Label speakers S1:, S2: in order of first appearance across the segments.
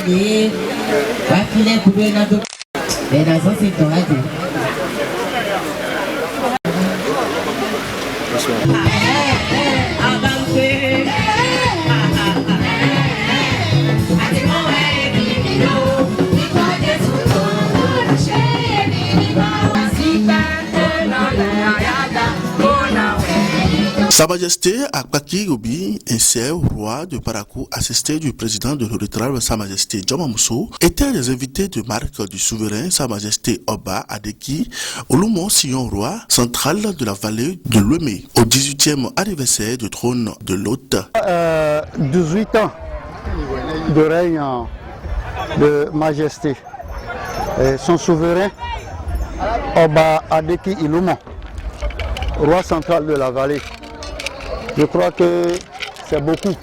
S1: et va filer pour le nado. Mais dans ce c'est toi dit.
S2: Sa Majesté Akpaki Gobi, ancien roi de Parakou, assisté du président de l'Eritrea, Sa Majesté Djoma Mousso, était les invités de marque du souverain Sa Majesté Oba Adeki, Olumo Sion roi, central de la vallée de Lomé, au 18e anniversaire du trône de l'hôte.
S3: 18 ans de règne de majesté. Et son souverain Oba Adeki Ilumo, roi central de la vallée. Je crois que c'est beaucoup.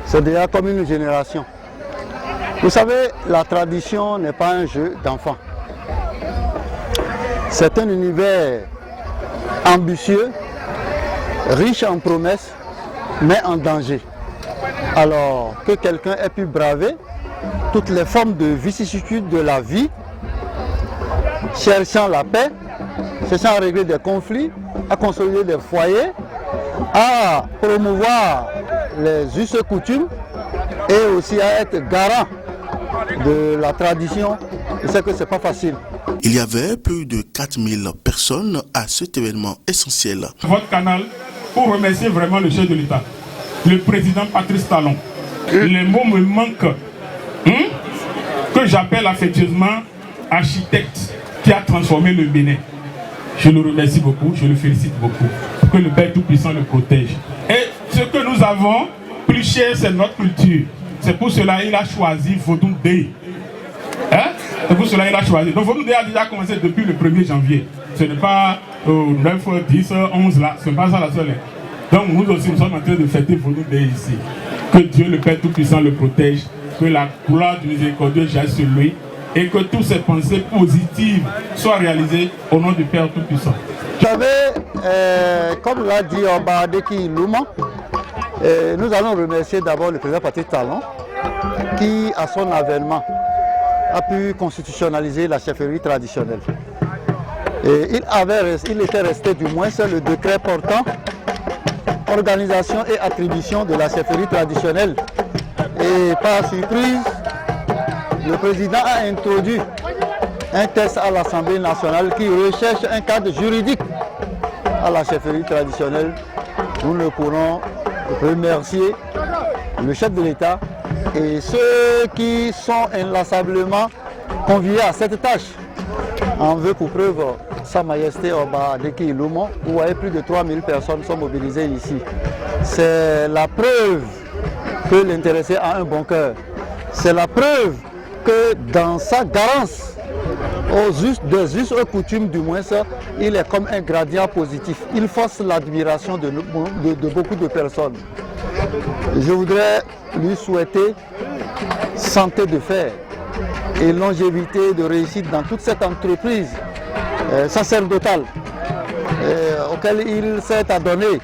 S3: C'est déjà comme une génération. Vous savez, la tradition n'est pas un jeu d'enfant. C'est un univers ambitieux, riche en promesses, mais en danger. Alors que quelqu'un ait pu braver toutes les formes de vicissitudes de la vie, cherchant la paix, cherchant à régler des conflits, à consolider des foyers, à promouvoir les us et coutumes et aussi à être garant de la tradition. Je sais que ce n'est pas facile.
S2: Il y avait plus de 4000 personnes à cet événement essentiel.
S4: Votre canal pour remercier vraiment le chef de l'État, le président Patrice Talon. Les mots me manquent, que j'appelle affectueusement architecte qui a transformé le Bénin. Je le remercie beaucoup, je le félicite beaucoup. Que le Père Tout-Puissant le protège. Et ce que nous avons, plus cher, c'est notre culture. C'est pour cela qu'il a choisi Vodou Day. C'est pour cela qu'il a choisi. Donc Vodou Day a déjà commencé depuis le 1er janvier. Ce n'est pas 9, 10, 11 là. Ce n'est pas ça la seule. Donc nous aussi, nous sommes en train de fêter Vodou Day ici. Que Dieu, le Père Tout-Puissant, le protège. Que la gloire du miséricordieux jaillisse sur lui. Et que toutes ces pensées positives soient réalisées au nom du Père Tout-Puissant.
S3: Vous savez, comme l'a dit Oba Adeki Ilumo, nous allons remercier d'abord le président Patrice Talon qui, à son avènement, a pu constitutionnaliser la chefferie traditionnelle. Et il était resté du moins le décret portant organisation et attribution de la chefferie traditionnelle. Et par surprise, le président a introduit un texte à l'Assemblée nationale qui recherche un cadre juridique à la chefferie traditionnelle. Nous ne pourrons remercier le chef de l'État et ceux qui sont inlassablement conviés à cette tâche. En veut pour preuve Sa Majesté Oba Adeki Ilumo, où vous voyez plus de 3000 personnes sont mobilisées ici. C'est la preuve que l'intéressé a un bon cœur. C'est la preuve que dans sa garance, des us et coutumes du moins, il est comme un gradient positif. Il force l'admiration de beaucoup de personnes. Je voudrais lui souhaiter santé de fer et longévité de réussite dans toute cette entreprise sacerdotale auquel il s'est adonné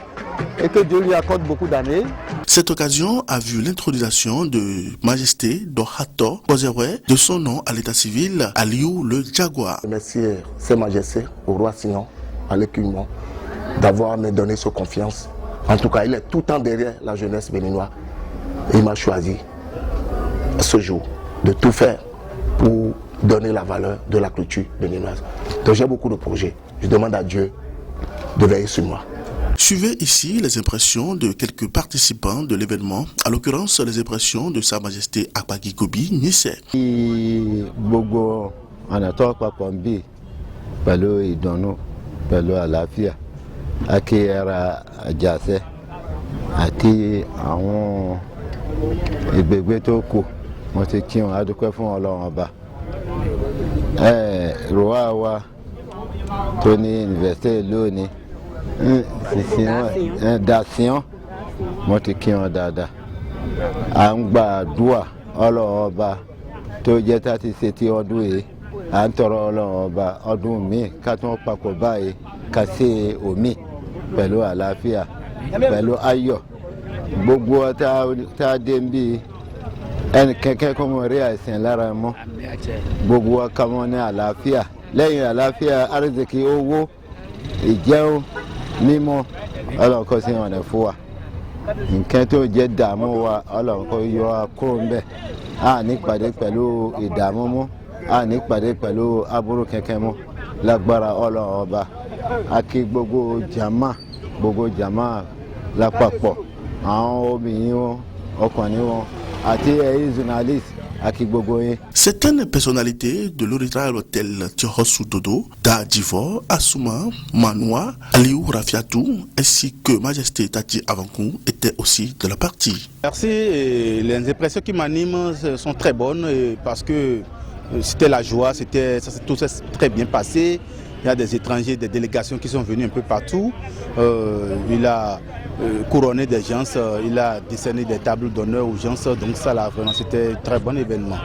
S3: et que Dieu lui accorde beaucoup d'années.
S2: Cette occasion a vu l'intronisation de Majesté Dohato Kozerwe de son nom à l'état civil Aliou le Jaguar.
S5: Remercier Sa Majesté au roi Sion, à l'écument, d'avoir me donné sa confiance. En tout cas, il est tout le temps derrière la jeunesse béninoise. Il m'a choisi ce jour de tout faire pour donner la valeur de la culture béninoise. Donc j'ai beaucoup de projets. Je demande à Dieu de veiller sur moi.
S2: Suivez ici les impressions de quelques participants de l'événement, à l'occurrence les impressions de Sa Majesté Akpaki Gobi Nissé.
S6: Gbogbo ọ̀nà tó papọ̀ ń bí pẹ̀lú ìdùnnú pẹ̀lú àlàáfíà àti ara àjàṣẹ́ àti àwọn ìgbègbè tó kù mo ti kí wọn adúpẹ́ fún Ọlọ́run Ọba. Rọ́wà wa tó ní yunifásitì lónìí Dàsíọ́n mo ti kí wọn dáadáa. À ń gbàdúrà Ọlọ́run Ọba tó jẹ́ tá ti ṣe ti ọdún yìí, à ń tọrọ Ọlọ́run Ọba ọdún míì ká tún papọ̀ báyìí ká ṣe omi pẹ̀lú àlàáfíà pẹ̀lú ayọ̀. Gbogbo tá a dé ń bí ẹnì kẹ́kẹ́ kó mọ̀ rí àìsàn lára mọ́ gbogbo wa ká mọ́ ní àlàáfíà lẹ́yìn àlàáfíà àrísìkí owó ìjẹun mímọ́ ọlọ́run kó sí ọ̀nà fún wa nǹkan tó jẹ́ dààmú wa ọlọ́run kó yọ wa kúrò ń bẹ̀ a ní pàdé pẹ̀lú ìdààmú mọ́ a ní pàdé pẹ̀lú aburú kẹ̀kẹ́ mọ́ lágbára ọlọ́run ọba a kí gbogbo jàmá lápapọ̀ àwọn obìnrin wọn ọkùnrin wọn àti ẹ̀yin journaliste àti gbogbo yín.
S2: Certaines personnalités de l'Oriental Hôtel Tiohosu Dodo, Dadivo, Assouma, Manoua, Aliou Rafiatou, ainsi que Majesté Tati Avankou étaient aussi de la partie.
S7: Merci. Et les impressions qui m'animent sont très bonnes parce que c'était la joie, tout s'est très bien passé. Il y a des étrangers, des délégations qui sont venus un peu partout. Il a couronné des gens, il a décerné des tables d'honneur aux gens. Donc ça, là, vraiment, c'était un très bon événement.